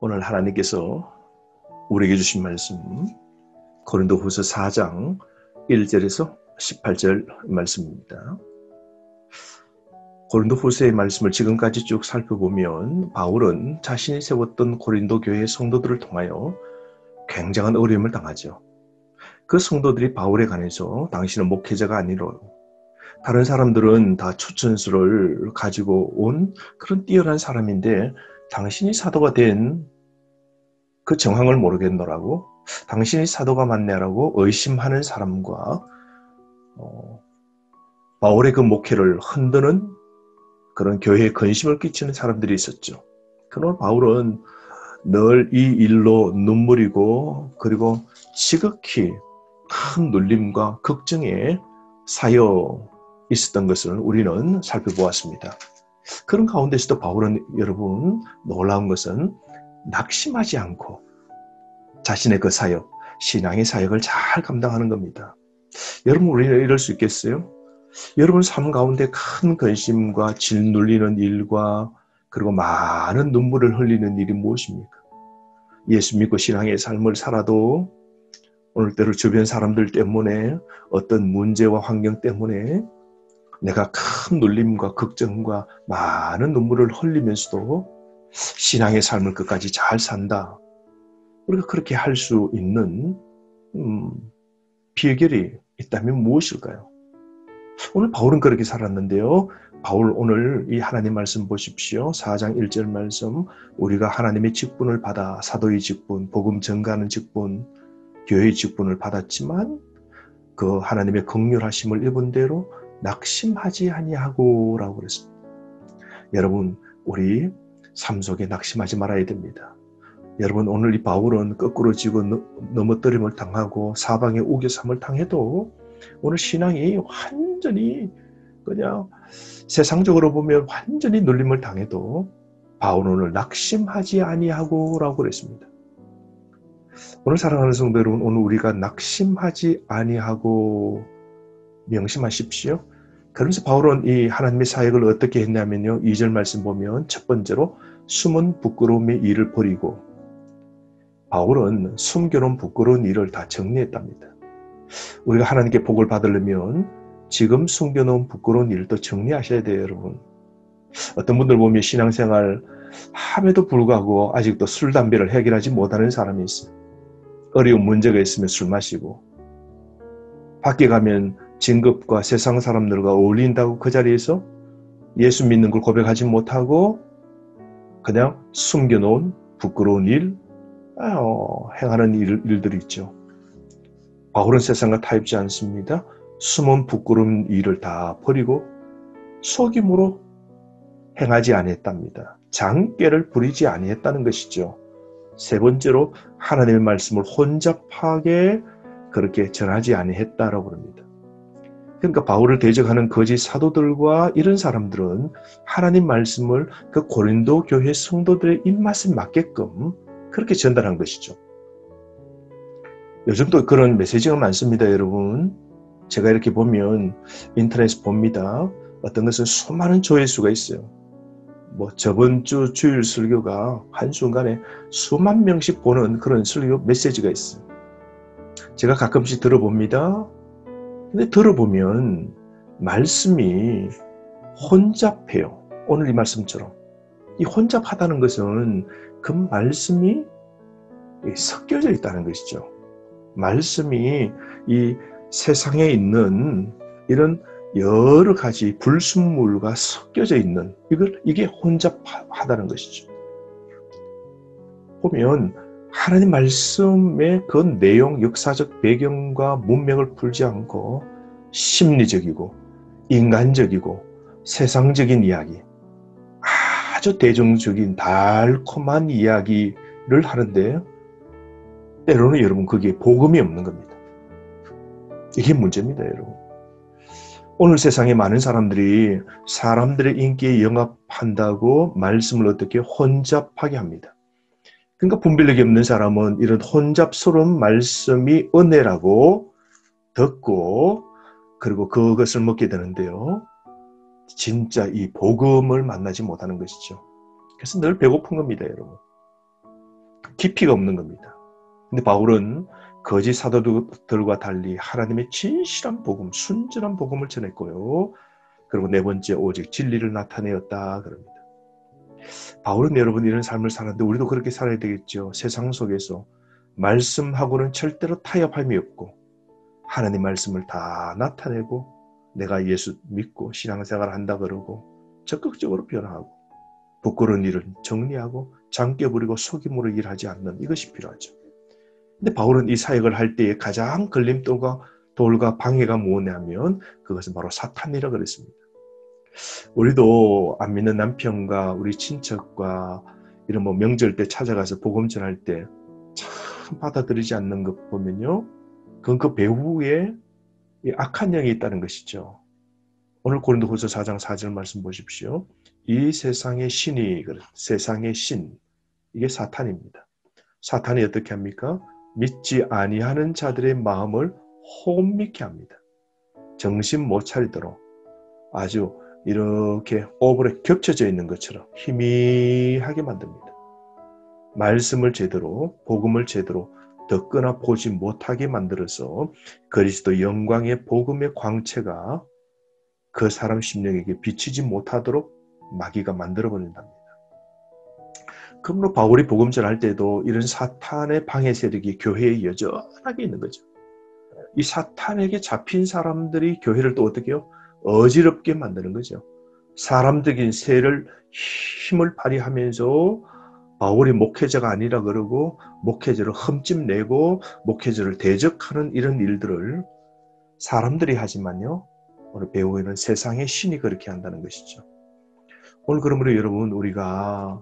오늘 하나님께서 우리에게 주신 말씀 고린도후서 4장 1절에서 18절 말씀입니다. 고린도후서의 말씀을 지금까지 쭉 살펴보면 바울은 자신이 세웠던 고린도 교회의 성도들을 통하여 굉장한 어려움을 당하죠. 그 성도들이 바울에 관해서 당신은 목회자가 아니로 다른 사람들은 다 초천수를 가지고 온 그런 뛰어난 사람인데 당신이 사도가 된 그 정황을 모르겠노라고, 당신이 사도가 맞네라고 의심하는 사람과 바울의 그 목회를 흔드는 그런 교회에 근심을 끼치는 사람들이 있었죠. 그러나 바울은 늘 이 일로 눈물이고 그리고 지극히 큰 눌림과 걱정에 사여 있었던 것을 우리는 살펴보았습니다. 그런 가운데서도 바울은 여러분 놀라운 것은 낙심하지 않고 자신의 그 사역, 신앙의 사역을 잘 감당하는 겁니다. 여러분 우리는 이럴 수 있겠어요? 여러분 삶 가운데 큰 근심과 짓눌리는 일과 그리고 많은 눈물을 흘리는 일이 무엇입니까? 예수 믿고 신앙의 삶을 살아도 오늘따라 주변 사람들 때문에 어떤 문제와 환경 때문에 내가 큰 눌림과 걱정과 많은 눈물을 흘리면서도 신앙의 삶을 끝까지 잘 산다. 우리가 그렇게 할 수 있는 비결이 있다면 무엇일까요? 오늘 바울은 그렇게 살았는데요. 바울 오늘 이 하나님 말씀 보십시오. 4장 1절 말씀, 우리가 하나님의 직분을 받아 사도의 직분, 복음 전가하는 직분, 교회의 직분을 받았지만 그 하나님의 긍휼하심을 입은 대로 낙심하지 아니하고 라고 그랬습니다. 여러분 우리 삶 속에 낙심하지 말아야 됩니다. 여러분 오늘 이 바울은 거꾸로 지고 넘어뜨림을 당하고 사방에 우겨삼을 당해도 오늘 신앙이 완전히 그냥 세상적으로 보면 완전히 눌림을 당해도 바울은 오늘 낙심하지 아니하고 라고 그랬습니다. 오늘 사랑하는 성도 여러분, 오늘 우리가 낙심하지 아니하고 명심하십시오. 그러면서 바울은 이 하나님의 사역을 어떻게 했냐면요. 2절 말씀 보면 첫 번째로 숨은 부끄러움의 일을 버리고, 바울은 숨겨놓은 부끄러운 일을 다 정리했답니다. 우리가 하나님께 복을 받으려면 지금 숨겨놓은 부끄러운 일도 정리하셔야 돼요, 여러분. 어떤 분들 보면 신앙생활 함에도 불구하고 아직도 술, 담배를 해결하지 못하는 사람이 있어요. 어려운 문제가 있으면 술 마시고, 밖에 가면 진급과 세상 사람들과 어울린다고 그 자리에서 예수 믿는 걸 고백하지 못하고 그냥 숨겨놓은 부끄러운 일, 행하는 일들이 있죠. 바울은 세상과 타협지 않습니다. 숨은 부끄러운 일을 다 버리고 속임으로 행하지 아니했답니다. 장깨를 부리지 아니했다는 것이죠. 세 번째로 하나님의 말씀을 혼잡하게 그렇게 전하지 아니했다라고 합니다. 그러니까 바울을 대적하는 거짓 사도들과 이런 사람들은 하나님 말씀을 그 고린도 교회 성도들의 입맛에 맞게끔 그렇게 전달한 것이죠. 요즘도 그런 메시지가 많습니다, 여러분. 제가 이렇게 보면 인터넷에 봅니다. 어떤 것은 수많은 조회수가 있어요. 저번 주 주일 설교가 한순간에 수만 명씩 보는 그런 설교 메시지가 있어요. 제가 가끔씩 들어봅니다. 근데 들어보면 말씀이 혼잡해요. 오늘 이 말씀처럼. 이 혼잡하다는 것은 그 말씀이 섞여져 있다는 것이죠. 말씀이 이 세상에 있는 이런 여러 가지 불순물과 섞여져 있는 이게 혼잡하다는 것이죠. 보면 하나님 말씀의 그 내용, 역사적 배경과 문맥을 풀지 않고 심리적이고 인간적이고 세상적인 이야기, 아주 대중적인 달콤한 이야기를 하는데 때로는 여러분 그게 복음이 없는 겁니다. 이게 문제입니다, 여러분. 오늘 세상에 많은 사람들이 사람들의 인기에 영합한다고 말씀을 어떻게 혼잡하게 합니다. 그러니까 분별력이 없는 사람은 이런 혼잡스러운 말씀이 은혜라고 듣고 그리고 그것을 먹게 되는데요. 진짜 이 복음을 만나지 못하는 것이죠. 그래서 늘 배고픈 겁니다, 여러분. 깊이가 없는 겁니다. 근데 바울은 거짓 사도들과 달리 하나님의 진실한 복음, 순전한 복음을 전했고요. 그리고 네 번째, 오직 진리를 나타내었다 그럽니다. 바울은 여러분 이런 삶을 살았는데 우리도 그렇게 살아야 되겠죠. 세상 속에서 말씀하고는 절대로 타협함이 없고 하나님 말씀을 다 나타내고 내가 예수 믿고 신앙생활을 한다 그러고 적극적으로 변화하고 부끄러운 일은 정리하고 장깨 부리고 속임으로 일하지 않는 이것이 필요하죠. 근데 바울은 이 사역을 할 때에 가장 걸림돌과 돌과 방해가 무엇이냐면 그것은 바로 사탄이라 그랬습니다. 우리도 안 믿는 남편과 우리 친척과 이런 명절 때 찾아가서 복음 전할 때 참 받아들이지 않는 것 보면요. 그건 그 배후에 악한 영이 있다는 것이죠. 오늘 고린도후서 4장 4절 말씀 보십시오. 이 세상의 신이 세상의 신 이게 사탄입니다. 사탄이 어떻게 합니까? 믿지 아니하는 자들의 마음을 혼미케 합니다. 정신 못 차리도록 아주 이렇게 오버에 겹쳐져 있는 것처럼 희미하게 만듭니다. 말씀을 제대로, 복음을 제대로 듣거나 보지 못하게 만들어서 그리스도 영광의 복음의 광채가 그 사람 심령에게 비치지 못하도록 마귀가 만들어버린답니다. 그러므로 바울이 복음 전할 때도 이런 사탄의 방해 세력이 교회에 여전하게 있는 거죠. 이 사탄에게 잡힌 사람들이 교회를 또 어떻게 해요? 어지럽게 만드는 거죠. 사람적인 세를 힘을 발휘하면서 바울이 목회자가 아니라 그러고 목회자를 흠집내고 목회자를 대적하는 이런 일들을 사람들이 하지만요. 오늘 배우에는 세상의 신이 그렇게 한다는 것이죠. 오늘 그러므로 여러분 우리가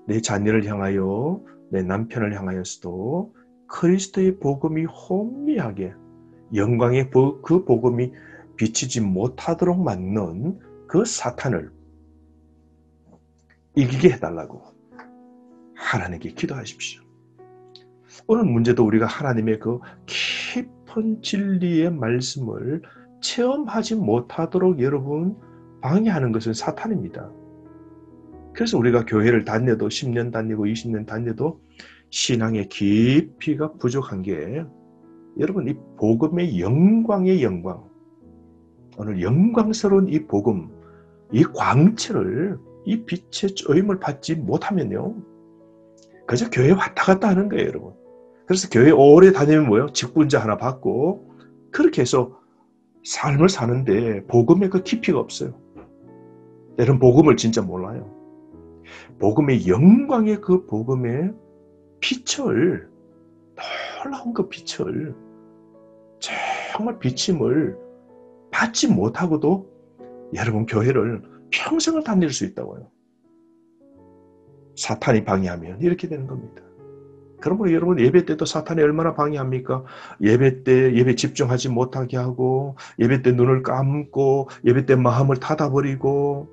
내 자녀를 향하여 내 남편을 향하여서도 그리스도의 복음이 혼미하게 영광의 그 복음이 비치지 못하도록 막는 그 사탄을 이기게 해달라고 하나님께 기도하십시오. 오늘 문제도 우리가 하나님의 그 깊은 진리의 말씀을 체험하지 못하도록 여러분 방해하는 것은 사탄입니다. 그래서 우리가 교회를 다녀도 10년 다니고 20년 다녀도 신앙의 깊이가 부족한 게 여러분 이 복음의 영광의 영광 오늘 영광스러운 이 복음 이 광채를 이 빛의 쪼임을 받지 못하면요 그저 교회 왔다 갔다 하는 거예요 여러분. 그래서 교회 오래 다니면 뭐예요? 직분자 하나 받고 그렇게 해서 삶을 사는데 복음의 그 깊이가 없어요. 여러분 복음을 진짜 몰라요. 복음의 영광의 그 복음의 빛을 놀라운 그 빛을 정말 비침을 받지 못하고도 여러분 교회를 평생을 다닐 수 있다고요. 사탄이 방해하면 이렇게 되는 겁니다. 그러므로 여러분 예배 때도 사탄이 얼마나 방해합니까? 예배 때 예배 집중하지 못하게 하고 예배 때 눈을 감고 예배 때 마음을 닫아버리고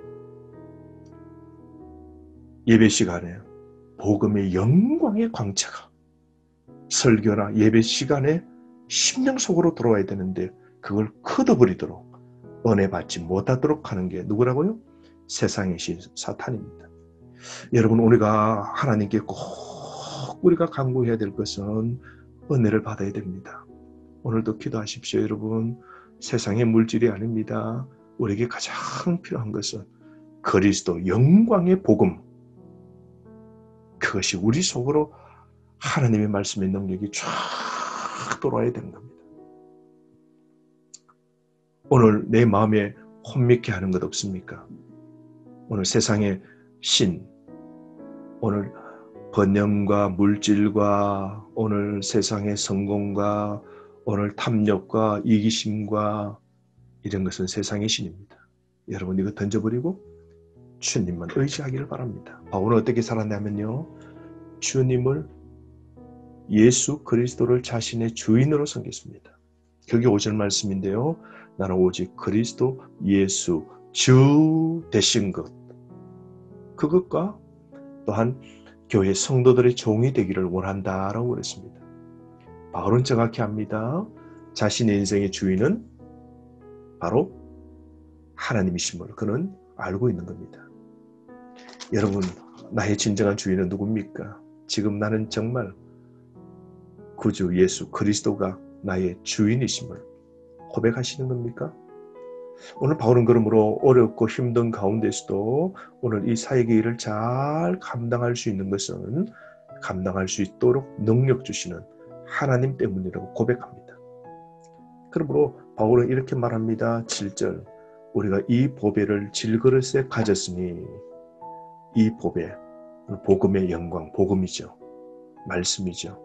예배 시간에 복음의 영광의 광채가 설교나 예배 시간에 심령 속으로 들어와야 되는데 그걸 커둬버리도록 은혜 받지 못하도록 하는 게 누구라고요? 세상의 신 사탄입니다. 여러분 우리가 하나님께 꼭 우리가 간구해야 될 것은 은혜를 받아야 됩니다. 오늘도 기도하십시오 여러분. 세상의 물질이 아닙니다. 우리에게 가장 필요한 것은 그리스도 영광의 복음 그것이 우리 속으로 하나님의 말씀의 능력이 쫙 돌아야 되는 겁니다. 오늘 내 마음에 혼미케 하는 것 없습니까? 오늘 세상의 신, 오늘 번영과 물질과 오늘 세상의 성공과 오늘 탐욕과 이기심과 이런 것은 세상의 신입니다. 여러분 이거 던져버리고 주님만 의지하기를 바랍니다. 바울은 어떻게 살았냐면요. 주님을 예수 그리스도를 자신의 주인으로 섬겼습니다. 그게 5절 말씀인데요. 나는 오직 그리스도 예수 주 되신 것 그것과 또한 교회 성도들의 종이 되기를 원한다라고 그랬습니다. 바울은 정확히 압니다. 자신의 인생의 주인은 바로 하나님이심을 그는 알고 있는 겁니다. 여러분 나의 진정한 주인은 누굽니까? 지금 나는 정말 구주 예수 그리스도가 나의 주인이심을 고백하시는 겁니까? 오늘 바울은 그러므로 어렵고 힘든 가운데서도 오늘 이 사역의 일을 잘 감당할 수 있는 것은 감당할 수 있도록 능력 주시는 하나님 때문이라고 고백합니다. 그러므로 바울은 이렇게 말합니다. 7절 우리가 이 보배를 질그릇에 가졌으니 이 보배, 복음의 영광, 복음이죠. 말씀이죠.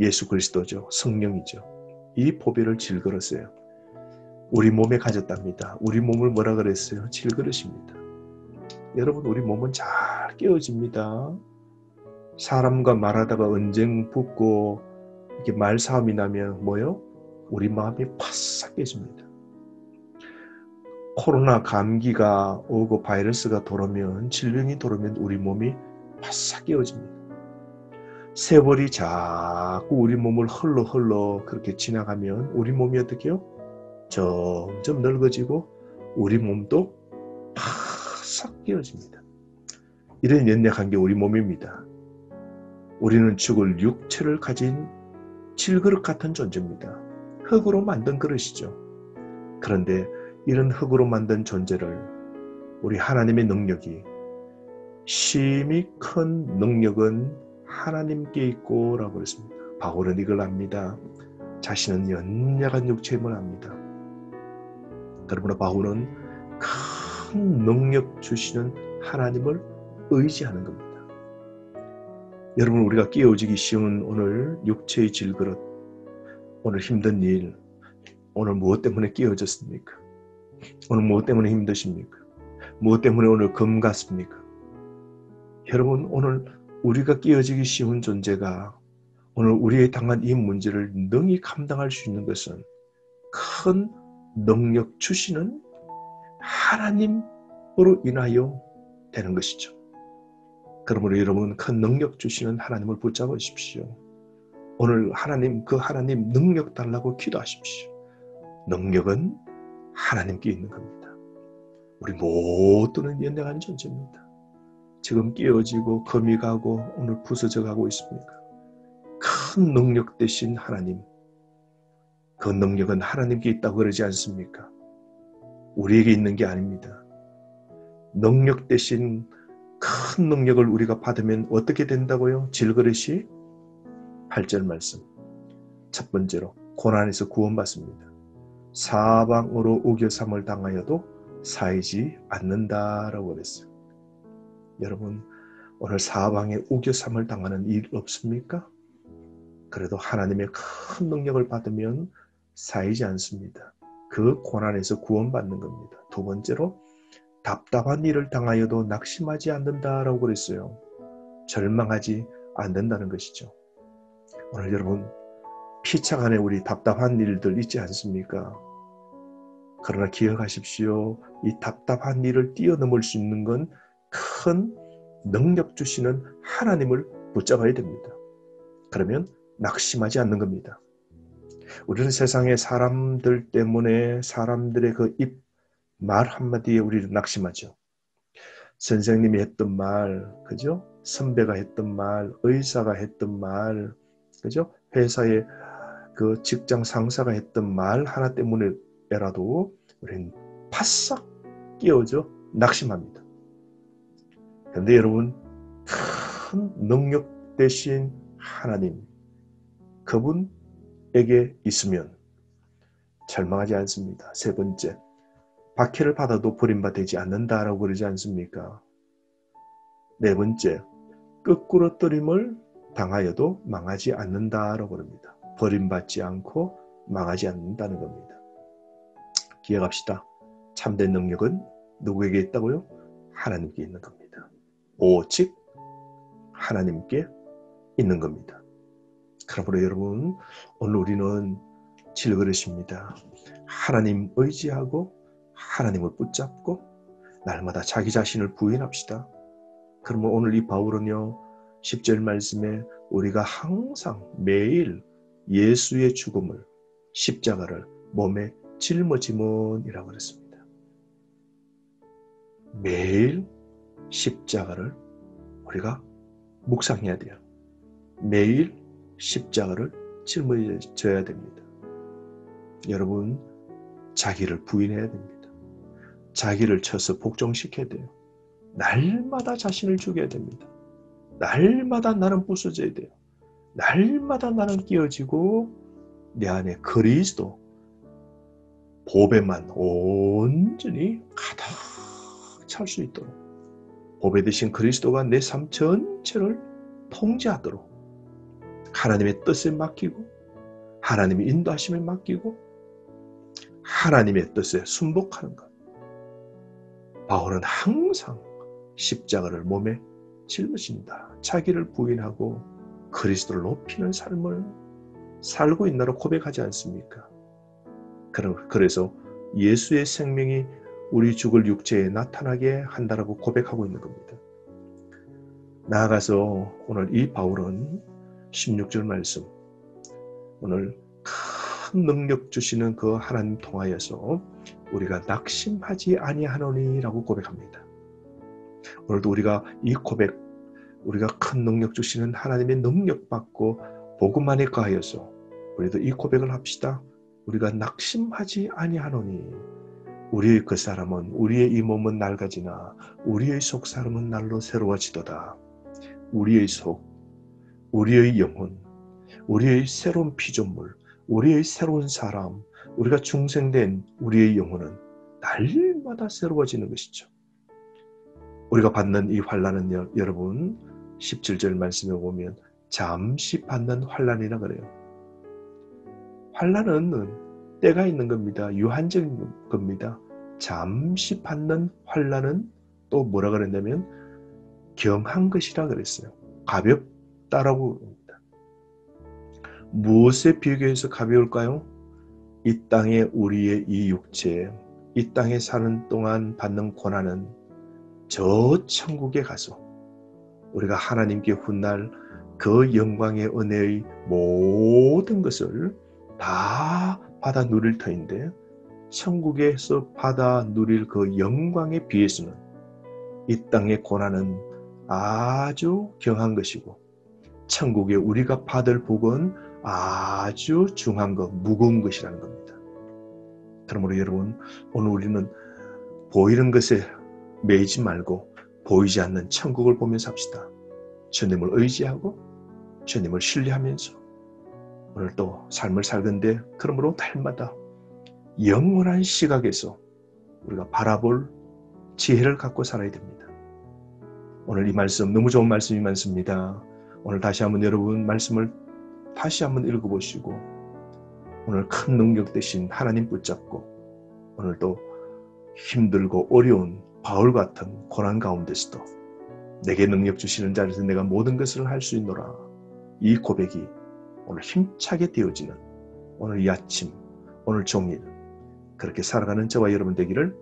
예수 그리스도죠. 성령이죠. 이 보배를 질그릇에요. 우리 몸에 가졌답니다. 우리 몸을 뭐라 그랬어요? 질그릇입니다. 여러분 우리 몸은 잘 깨어집니다. 사람과 말하다가 언쟁 붙고 이렇게 말싸움이 나면 뭐요? 우리 마음이 바싹 깨집니다. 코로나 감기가 오고 바이러스가 돌아오면 질병이 돌아오면 우리 몸이 바싹 깨어집니다. 세월이 자꾸 우리 몸을 흘러 그렇게 지나가면 우리 몸이 어떻게 해요? 점점 늙어지고 우리 몸도 바싹 깨어집니다. 이런 연약한 게 우리 몸입니다. 우리는 죽을 육체를 가진 질그릇 같은 존재입니다. 흙으로 만든 그릇이죠. 그런데 이런 흙으로 만든 존재를 우리 하나님의 능력이 심히 큰 능력은 하나님께 있고 라고 그랬습니다. 바울은 이걸 압니다. 자신은 연약한 육체임을 압니다. 그러므로 바울은 큰 능력 주시는 하나님을 의지하는 겁니다. 여러분 우리가 깨어지기 쉬운 오늘 육체의 질그릇, 오늘 힘든 일, 오늘 무엇 때문에 깨어졌습니까? 오늘 무엇 때문에 힘드십니까? 무엇 때문에 오늘 검 같습니까? 여러분 오늘 우리가 깨어지기 쉬운 존재가 오늘 우리의 당한 이 문제를 능히 감당할 수 있는 것은 큰 능력 주시는 하나님으로 인하여 되는 것이죠. 그러므로 여러분 큰 능력 주시는 하나님을 붙잡으십시오. 오늘 하나님 그 하나님 능력 달라고 기도하십시오. 능력은 하나님께 있는 겁니다. 우리 모두는 연약한 존재입니다. 지금 깨어지고 금이 가고 오늘 부서져 가고 있습니까? 큰 능력 되신 하나님, 그 능력은 하나님께 있다고 그러지 않습니까? 우리에게 있는 게 아닙니다. 능력 대신 큰 능력을 우리가 받으면 어떻게 된다고요? 질그릇이 8절 말씀. 첫 번째로 고난에서 구원받습니다. 사방으로 우겨삼을 당하여도 사이지 않는다라고 그랬어요. 여러분 오늘 사방에 우겨삼을 당하는 일 없습니까? 그래도 하나님의 큰 능력을 받으면 사이지 않습니다. 그 고난에서 구원받는 겁니다. 두 번째로 답답한 일을 당하여도 낙심하지 않는다라고 그랬어요. 절망하지 않는다는 것이죠. 오늘 여러분 피차간에 우리 답답한 일들 있지 않습니까? 그러나 기억하십시오. 이 답답한 일을 뛰어넘을 수 있는 건 큰 능력 주시는 하나님을 붙잡아야 됩니다. 그러면 낙심하지 않는 겁니다. 우리는 세상의 사람들 때문에 사람들의 그 입 말 한마디에 우리를 낙심하죠. 선생님이 했던 말, 그죠? 선배가 했던 말, 의사가 했던 말, 그죠? 회사의 그 직장 상사가 했던 말 하나 때문에라도 우리는 바싹 끼어져 낙심합니다. 그런데 여러분, 큰 능력 되신 하나님, 그분에게 있으면 절망하지 않습니다. 세 번째, 박해를 받아도 버림받지 않는다라고 그러지 않습니까? 네 번째, 끄꾸러뜨림을 당하여도 망하지 않는다라고 그럽니다. 버림받지 않고 망하지 않는다는 겁니다. 기억합시다. 참된 능력은 누구에게 있다고요? 하나님께 있는 겁니다. 오직 하나님께 있는 겁니다. 그러므로 여러분 오늘 우리는 질그릇입니다. 하나님 의지하고 하나님을 붙잡고 날마다 자기 자신을 부인합시다. 그러면 오늘 이 바울은요 10절 말씀에 우리가 항상 매일 예수의 죽음을 십자가를 몸에 짊어짐은이라고 그랬습니다. 매일 십자가를 우리가 묵상해야 돼요. 매일 십자가를 짊어져야 됩니다. 여러분, 자기를 부인해야 됩니다. 자기를 쳐서 복종시켜야 돼요. 날마다 자신을 죽여야 됩니다. 날마다 나는 부서져야 돼요. 날마다 나는 끼어지고 내 안에 그리스도 보배만 온전히 가득 찰 수 있도록, 보배 되신 그리스도가 내 삶 전체를 통제하도록 하나님의 뜻에 맡기고 하나님의 인도하심에 맡기고 하나님의 뜻에 순복하는 것. 바울은 항상 십자가를 몸에 짊어진다. 자기를 부인하고 그리스도를 높이는 삶을 살고 있나로 고백하지 않습니까? 그래서 예수의 생명이 우리 죽을 육체에 나타나게 한다라고 고백하고 있는 겁니다. 나아가서 오늘 이 바울은 16절 말씀, 오늘 큰 능력 주시는 그 하나님 통하여서 우리가 낙심하지 아니하노니라고 고백합니다. 오늘도 우리가 이 고백, 우리가 큰 능력 주시는 하나님의 능력 받고 복음 안에 거하여서 우리도 이 고백을 합시다. 우리가 낙심하지 아니하노니 우리의 그 사람은, 우리의 이 몸은 낡아지나 우리의 속 사람은 날로 새로워지도다. 우리의 속, 우리의 영혼, 우리의 새로운 피조물, 우리의 새로운 사람, 우리가 중생된 우리의 영혼은 날마다 새로워지는 것이죠. 우리가 받는 이 환난은 여러분 17절 말씀에 보면 잠시 받는 환난이라 그래요. 환난은 때가 있는 겁니다. 유한적인 겁니다. 잠시 받는 환난은 또 뭐라 그랬냐면 경한 것이라 그랬어요. 가볍다라고 합니다. 무엇에 비교해서 가벼울까요? 이 땅에 우리의 이 육체, 이 땅에 사는 동안 받는 고난은 저 천국에 가서 우리가 하나님께 훗날 그 영광의 은혜의 모든 것을 다 받아 누릴 터인데, 천국에서 받아 누릴 그 영광에 비해서는 이 땅의 고난은 아주 경한 것이고, 천국에 우리가 받을 복은 아주 중한 것, 무거운 것이라는 겁니다. 그러므로 여러분, 오늘 우리는 보이는 것에 매이지 말고 보이지 않는 천국을 보면서 합시다. 주님을 의지하고 주님을 신뢰하면서 오늘 또 삶을 살건데, 그러므로 날마다 영원한 시각에서 우리가 바라볼 지혜를 갖고 살아야 됩니다. 오늘 이 말씀 너무 좋은 말씀이 많습니다. 오늘 다시 한번 여러분 말씀을 다시 한번 읽어보시고 오늘 큰 능력 되신 하나님 붙잡고 오늘도 힘들고 어려운 바울 같은 고난 가운데서도 내게 능력 주시는 자리에서 내가 모든 것을 할 수 있노라, 이 고백이 오늘 힘차게 되어지는 오늘 이 아침, 오늘 종일 그렇게 살아가는 저와 여러분 되기를